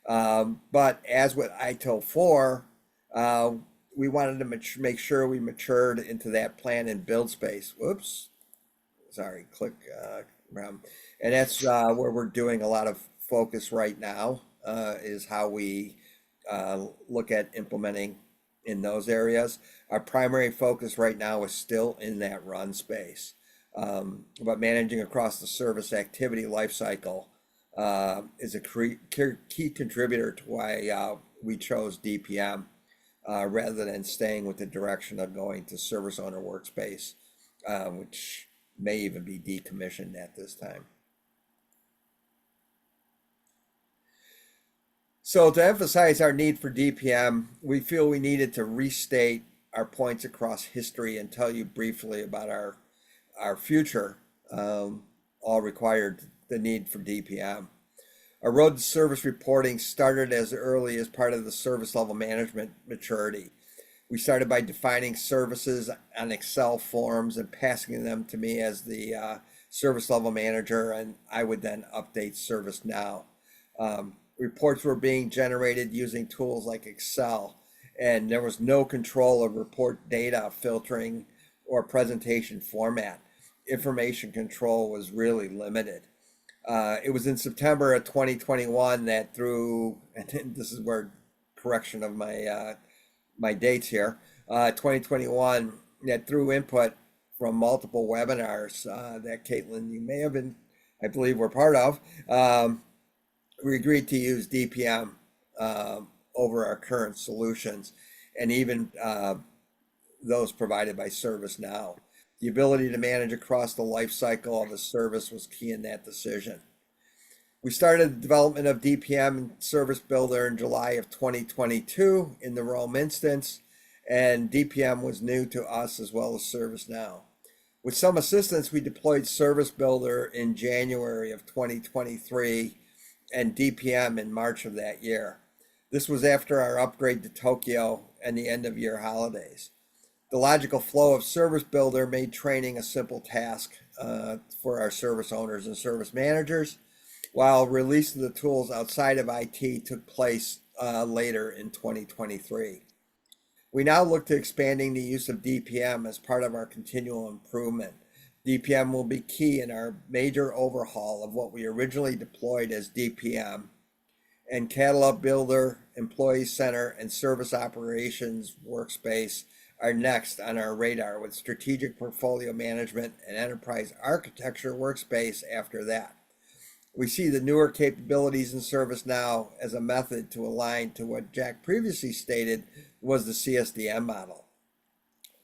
D: But as with ITIL 4, we wanted to make sure we matured into that plan and build space. Whoops, sorry, click. And that's where we're doing a lot of focus right now, is how we look at implementing in those areas. Our primary focus right now is still in that run space, but managing across the service activity lifecycle is a key contributor to why we chose DPM rather than staying with the direction of going to Service Owner Workspace, which may even be decommissioned at this time. So to emphasize our need for DPM, we feel we needed to restate our points across history and tell you briefly about our future, all required the need for DPM. Our road to service reporting started as early as part of the service level management maturity. We started by defining services on Excel forms and passing them to me as the service level manager, and I would then update ServiceNow. Reports were being generated using tools like Excel, and there was no control of report data filtering or presentation format. Information control was really limited. It was in September of 2021 that through, and this is where correction of my dates here, 2021, that through input from multiple webinars that Caitlin, you may have been, I believe, were part of, we agreed to use DPM over our current solutions, and even those provided by ServiceNow. The ability to manage across the life cycle of a service was key in that decision. We started the development of DPM and Service Builder in July of 2022 in the Rome instance, and DPM was new to us as well as ServiceNow. With some assistance, we deployed Service Builder in January of 2023 and DPM in March of that year. This was after our upgrade to Tokyo and the end of year holidays. The logical flow of Service Builder made training a simple task for our service owners and service managers, while release of the tools outside of IT took place later in 2023. We now look to expanding the use of DPM as part of our continual improvement. DPM will be key in our major overhaul of what we originally deployed as DPM, and Catalog Builder, Employee Center, and Service Operations Workspace are next on our radar, with Strategic Portfolio Management and Enterprise Architecture Workspace after that. We see the newer capabilities in ServiceNow as a method to align to what Jack previously stated was the CSDM model.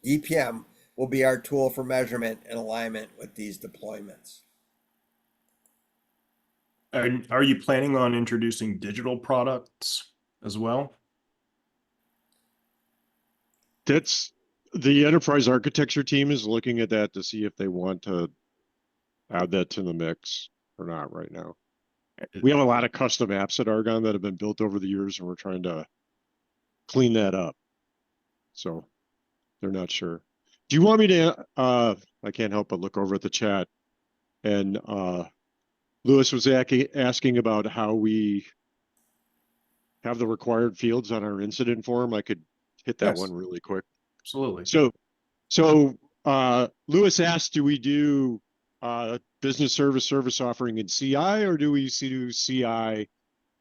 D: DPM will be our tool for measurement and alignment with these deployments.
A: Are you planning on introducing digital products as well?
C: That's the enterprise architecture team is looking at that to see if they want to add that to the mix or not right now. We have a lot of custom apps at Argonne that have been built over the years, and we're trying to clean that up. So they're not sure. Do you want me to, I can't help but look over at the chat, and Lewis was asking about how we have the required fields on our incident form. I could hit that
A: Yes.
C: one really quick.
A: Absolutely.
C: So Lewis asked, do we do business service offering in CI, or do we do CI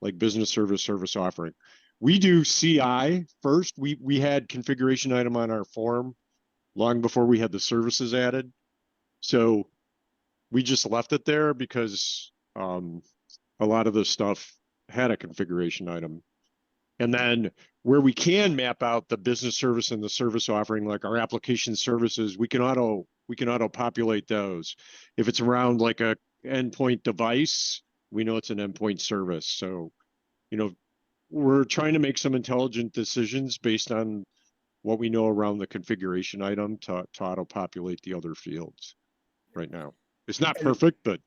C: like business service offering? We do CI first. We had configuration item on our form long before we had the services added. So we just left it there because a lot of the stuff had a configuration item. And then where we can map out the business service and the service offering, like our application services, we can auto populate those. If it's around like a endpoint device, we know it's an endpoint service. So, you know, we're trying to make some intelligent decisions based on what we know around the configuration item to auto populate the other fields right now. It's not perfect, but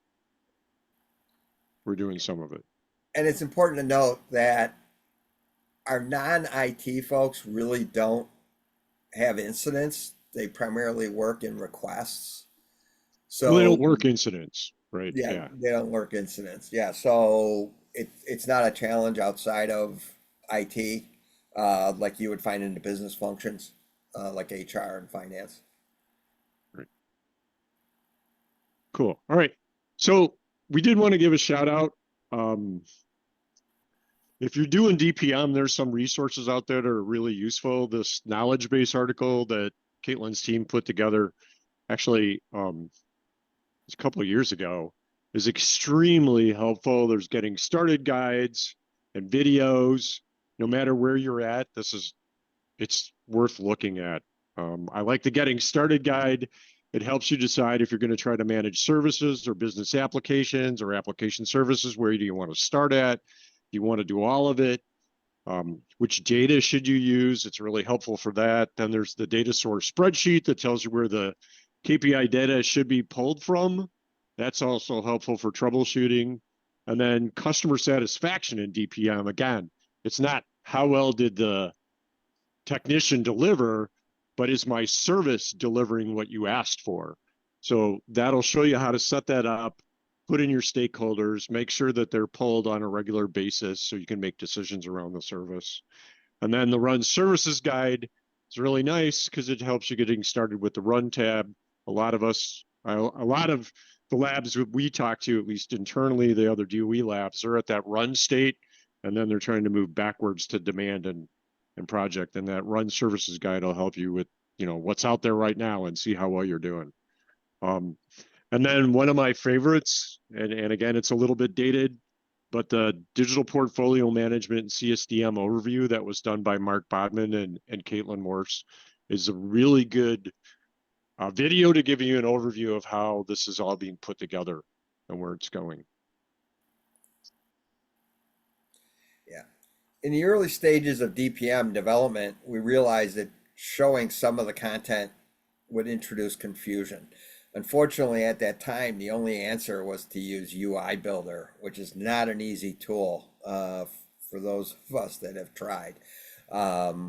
C: we're doing some of it.
D: And it's important to note that our non-IT folks really don't have incidents. They primarily work in requests. So
C: well, they don't work incidents, right?
D: Yeah, they don't work incidents. Yeah, so it's not a challenge outside of IT, like you would find in the business functions, like HR and finance.
C: Right. Cool. All right. So we did want to give a shout out. If you're doing DPM, there's some resources out there that are really useful. This knowledge base article that Caitlin's team put together, actually, a couple of years ago, is extremely helpful. There's getting started guides and videos. No matter where you're at, it's worth looking at. I like the getting started guide. It helps you decide if you're going to try to manage services or business applications or application services. Where do you want to start at? Do you want to do all of it? Which data should you use? It's really helpful for that. Then there's the data source spreadsheet that tells you where the KPI data should be pulled from. That's also helpful for troubleshooting. And then customer satisfaction in DPM. Again, it's not how well did the technician deliver, but is my service delivering what you asked for? So that'll show you how to set that up, put in your stakeholders, make sure that they're pulled on a regular basis so you can make decisions around the service. And then the run services guide is really nice because it helps you getting started with the run tab. A lot of the labs that we talk to, at least internally, the other DOE labs, are at that run state, and then they're trying to move backwards to demand and project. And that run services guide will help you with, what's out there right now and see how well you're doing. And then one of my favorites, and again, it's a little bit dated, but the digital portfolio management and CSDM overview that was done by Mark Bodman and Caitlin Morse is a really good video to give you an overview of how this is all being put together and where it's going.
D: Yeah. In the early stages of DPM development, we realized that showing some of the content would introduce confusion. Unfortunately, at that time, the only answer was to use UI Builder, which is not an easy tool for those of us that have tried. But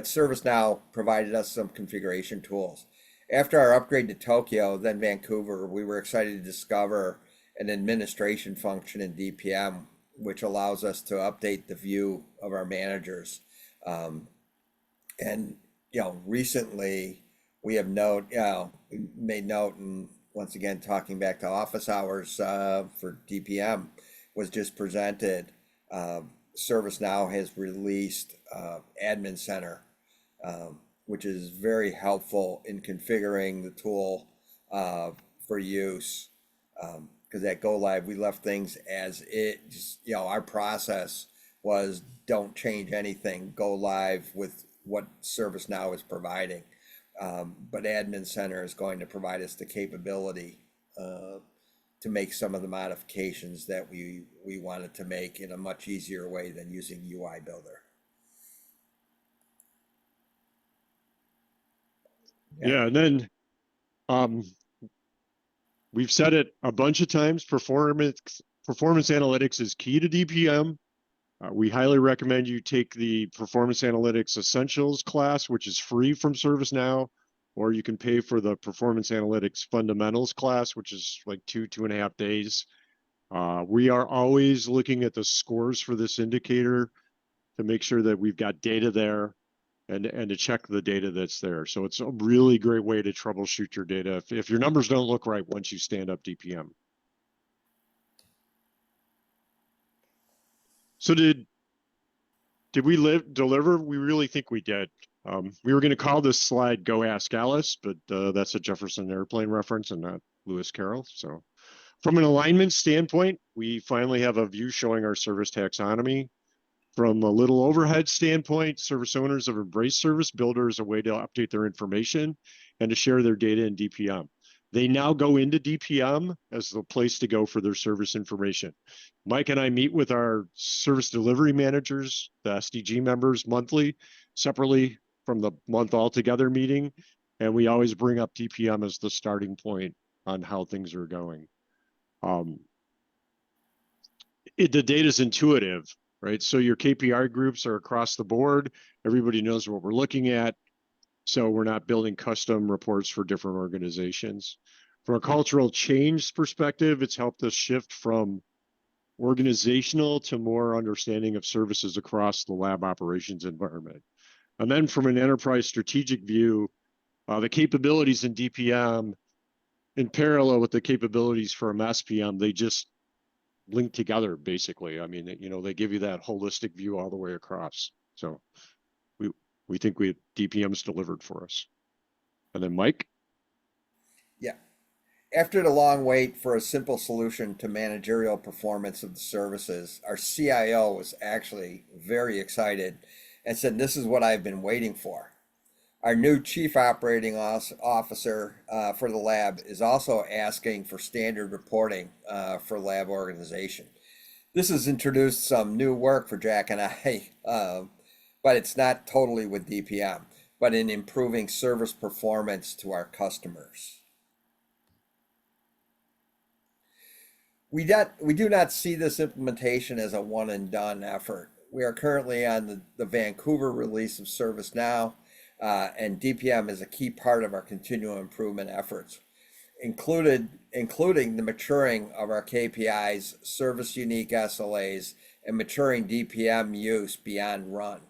D: ServiceNow provided us some configuration tools. After our upgrade to Tokyo, then Vancouver, we were excited to discover an administration function in DPM, which allows us to update the view of our managers. Recently, we have made note, and once again, talking back to office hours for DPM was just presented. ServiceNow has released Admin Center, which is very helpful in configuring the tool for use Because at go live, we left things as it, just, our process was don't change anything, go live with what ServiceNow is providing. But Admin Center is going to provide us the capability to make some of the modifications that we wanted to make in a much easier way than using UI Builder.
C: Yeah, and then we've said it a bunch of times, performance analytics is key to DPM. We highly recommend you take the Performance Analytics Essentials class, which is free from ServiceNow, or you can pay for the Performance Analytics Fundamentals class, which is like 2.5 days. We are always looking at the scores for this indicator to make sure that we've got data there and to check the data that's there. So it's a really great way to troubleshoot your data if your numbers don't look right once you stand up DPM. So did we deliver? We really think we did. We were going to call this slide "Go Ask Alice," but that's a Jefferson Airplane reference and not Lewis Carroll. So from an alignment standpoint, we finally have a view showing our service taxonomy. From a little overhead standpoint, service owners have embraced Service Builder as a way to update their information and to share their data in DPM. They now go into DPM as the place to go for their service information. Mike and I meet with our service delivery managers, the SDG members, monthly, separately from the month altogether meeting, and we always bring up DPM as the starting point on how things are going. The data is intuitive, right? So your KPI groups are across the board. Everybody knows what we're looking at. So we're not building custom reports for different organizations. From a cultural change perspective, it's helped us shift from organizational to more understanding of services across the lab operations environment. And then from an enterprise strategic view, the capabilities in DPM in parallel with the capabilities from SPM, they just link together basically. I mean, they give you that holistic view all the way across. So we think DPM's delivered for us. And then Mike?
D: Yeah. After the long wait for a simple solution to managerial performance of the services, our CIO was actually very excited and said, "This is what I've been waiting for." Our new Chief Operating Officer for the lab is also asking for standard reporting for lab organization. This has introduced some new work for Jack and I, but it's not totally with DPM, but in improving service performance to our customers. We do not see this implementation as a one and done effort. We are currently on the Vancouver release of ServiceNow, and DPM is a key part of our continual improvement efforts, including the maturing of our KPIs, service unique SLAs, and maturing DPM use beyond run.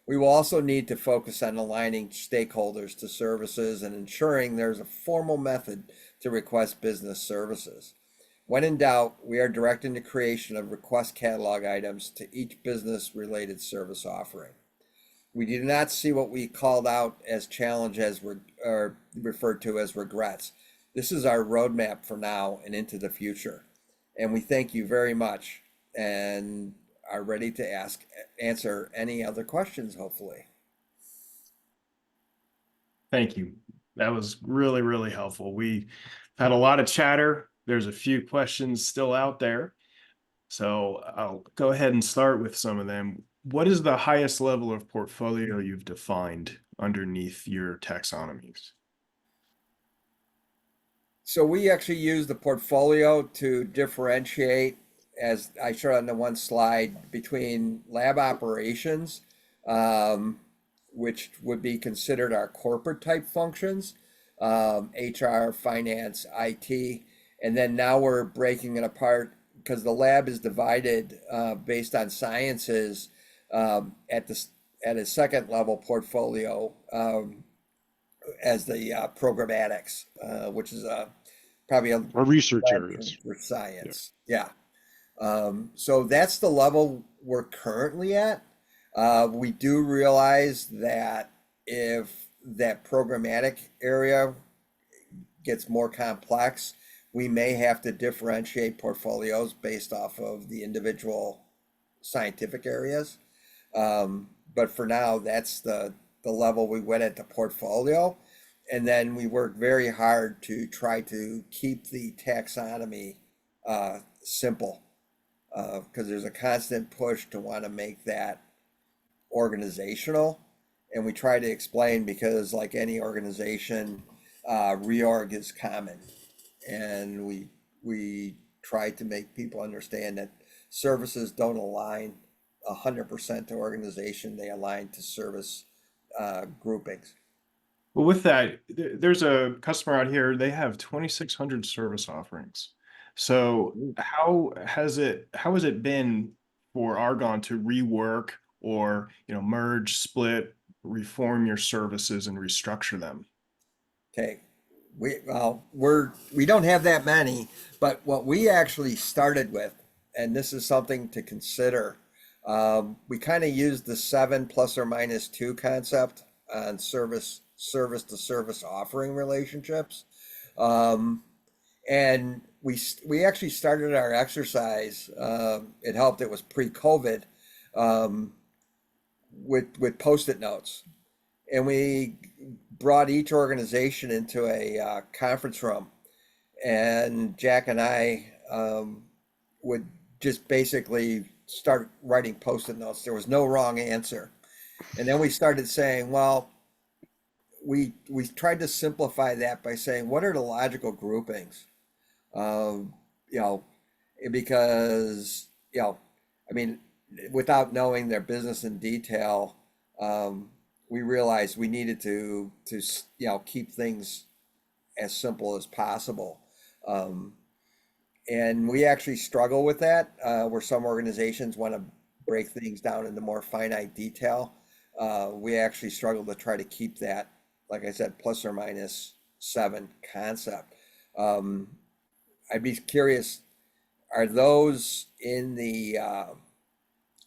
D: We will also need to focus on aligning stakeholders to services and ensuring there's a formal method to request business services. When in doubt, we are directing the creation of request catalog items to each business-related service offering. We do not see what we called out as challenges or referred to as regrets. This is our roadmap for now and into the future. And we thank you very much and are ready to answer any other questions, hopefully.
A: Thank you. That was really, really helpful. We had a lot of chatter. There's a few questions still out there. So I'll go ahead and start with some of them. What is the highest level of portfolio you've defined underneath your taxonomies?
D: So we actually use the portfolio to differentiate, as I showed on the one slide, between lab operations, which would be considered our corporate type functions, HR, finance, IT, and then now we're breaking it apart because the lab is divided based on sciences at a second level portfolio as the programmatics, which is probably a
C: research areas
D: for science. Yeah. So that's the level we're currently at. We do realize that if that programmatic area gets more complex, we may have to differentiate portfolios based off of the individual scientific areas. But for now, that's the level we went at the portfolio. And then we worked very hard to try to keep the taxonomy simple, because there's a constant push to want to make that organizational. And we try to explain, because like any organization, reorg is common. And we try to make people understand that services don't align 100% to organization, they align to service groupings.
A: Well, with that, there's a customer out here, they have 2,600 service offerings. So how has it been for Argonne to rework or, merge, split, reform your services and restructure them?
D: Okay, we don't have that many, but what we actually started with, and this is something to consider, we kind of used the 7 ± 2 concept on service to service offering relationships. And we actually started our exercise, it helped, it was pre-COVID, with Post-it notes. And we brought each organization into a conference room, and Jack and I would just basically start writing Post-it notes. There was no wrong answer. And then we started saying, well, we tried to simplify that by saying, what are the logical groupings? Because, I mean, without knowing their business in detail, we realized we needed to keep things as simple as possible. And we actually struggle with that, where some organizations want to break things down into more finite detail. We actually struggle to try to keep that, like I said, ±7 concept. I'd be curious, are those in the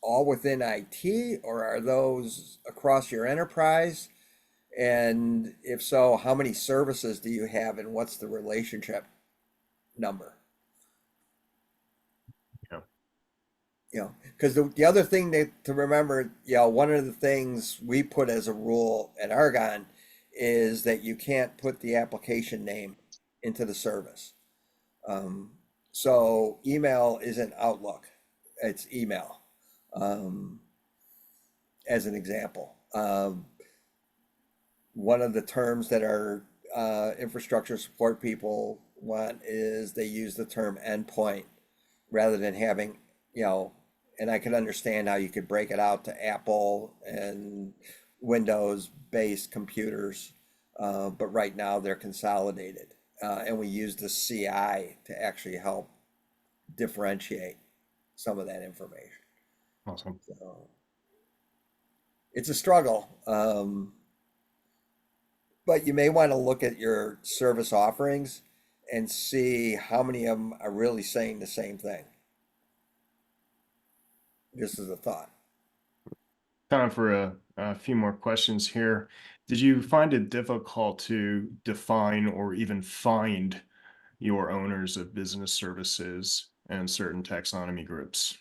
D: all within IT, or are those across your enterprise? And if so, how many services do you have, and what's the relationship number? Because the other thing to remember, one of the things we put as a rule at Argonne is that you can't put the application name into the service. So email isn't Outlook, it's email, as an example. One of the terms that our infrastructure support people want is they use the term endpoint rather than having, and I can understand how you could break it out to Apple and Windows-based computers, but right now they're consolidated. And we use the CI to actually help differentiate some of that information.
A: Awesome.
D: So it's a struggle, but you may want to look at your service offerings and see how many of them are really saying the same thing. Just as a thought.
A: Time for a few more questions here. Did you find it difficult to define or even find your owners of business services and certain taxonomy groups?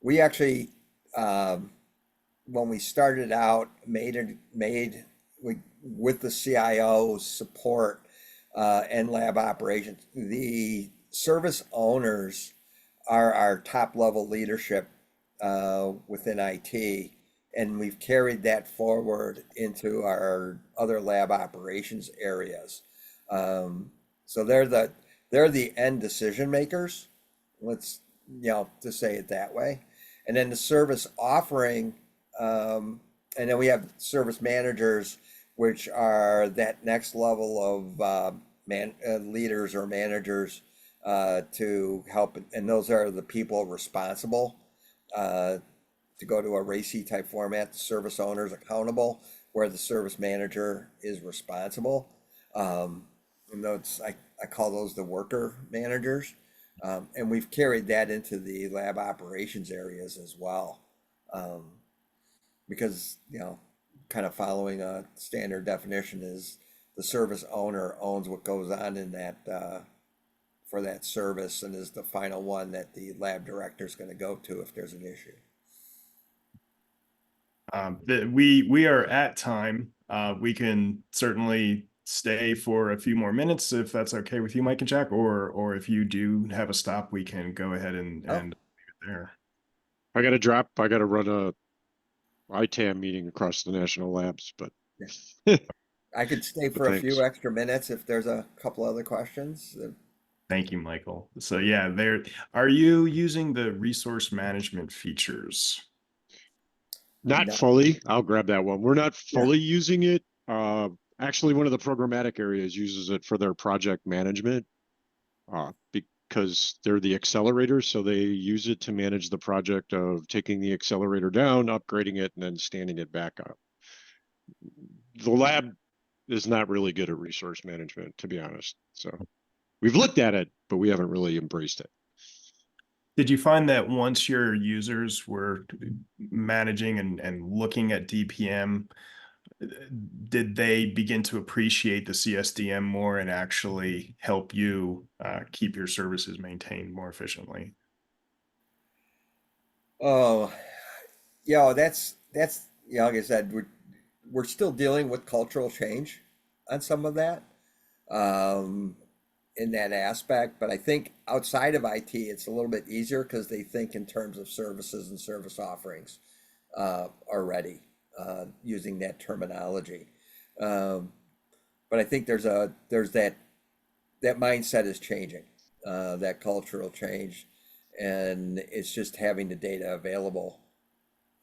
D: We actually, when we started out, with the CIO support and lab operations, the service owners are our top level leadership within IT, and we've carried that forward into our other lab operations areas. So they're the end decision makers. Let's to say it that way. And then the service offering, and then we have service managers, which are that next level of leaders or managers to help, and those are the people responsible to go to a RACI type format. The service owner is accountable, where the service manager is responsible. And those, I call those the worker managers. And we've carried that into the lab operations areas as well. Because, kind of following a standard definition is the service owner owns what goes on in that for that service and is the final one that the lab director is going to go to if there's an issue.
A: We are at time. We can certainly stay for a few more minutes if that's okay with you, Mike and Jack, or if you do have a stop, we can go ahead and
D: Oh.
A: leave it there.
C: I got to drop. I got to run a ITAM meeting across the National Labs, but
D: I could stay for a few
C: thanks.
D: extra minutes if there's a couple other questions.
A: Thank you, Michael. So yeah, are you using the resource management features?
C: Not
D: No.
C: fully. I'll grab that one. We're not
D: Yeah.
C: fully using it. Actually, one of the programmatic areas uses it for their project management because they're the accelerator. So they use it to manage the project of taking the accelerator down, upgrading it, and then standing it back up. The lab is not really good at resource management, to be honest. So we've looked at it, but we haven't really embraced it.
A: Did you find that once your users were managing and looking at DPM, did they begin to appreciate the CSDM more and actually help you keep your services maintained more efficiently?
D: Oh, that's like I said, we're still dealing with cultural change on some of that in that aspect. But I think outside of IT, it's a little bit easier because they think in terms of services and service offerings already using that terminology. But I think there's that mindset is changing, that cultural change, and it's just having the data available.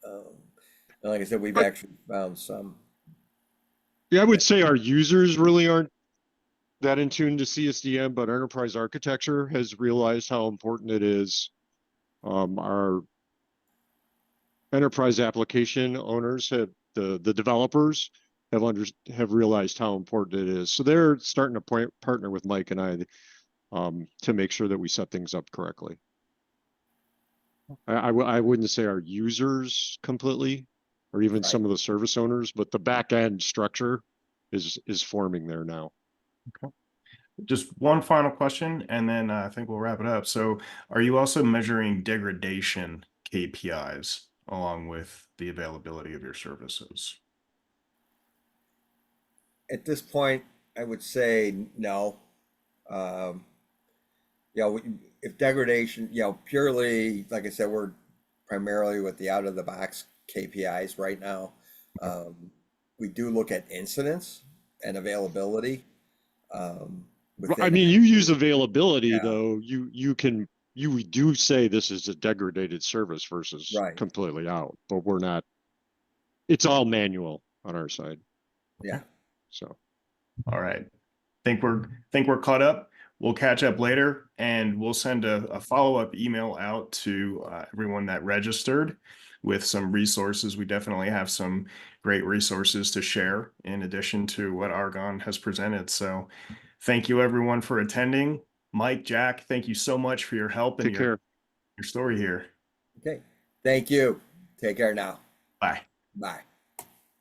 D: And like I said, we've actually found some.
C: Yeah, I would say our users really aren't that in tune to CSDM, but enterprise architecture has realized how important it is. Our enterprise application owners the developers have realized how important it is. So they're starting to partner with Mike and I to make sure that we set things up correctly. I wouldn't say our users completely, or even some of the service owners, but the back end structure is forming there now.
A: Okay. Just one final question, and then I think we'll wrap it up. So are you also measuring degradation KPIs along with the availability of your services?
D: At this point, I would say no. If degradation, purely, like I said, we're primarily with the out of the box KPIs right now. We do look at incidents and availability.
C: I mean, you use availability
D: Yeah.
C: though. You do say this is a degraded service versus
D: Right.
C: completely out, but we're not. It's all manual on our side.
D: Yeah.
C: So.
A: All right. Think we're caught up. We'll catch up later, and we'll send a follow-up email out to everyone that registered with some resources. We definitely have some great resources to share in addition to what Argonne has presented. So thank you everyone for attending. Mike, Jack, thank you so much for your help and
C: Take care.
A: your story here.
D: Okay. Thank you. Take care now.
A: Bye.
D: Bye.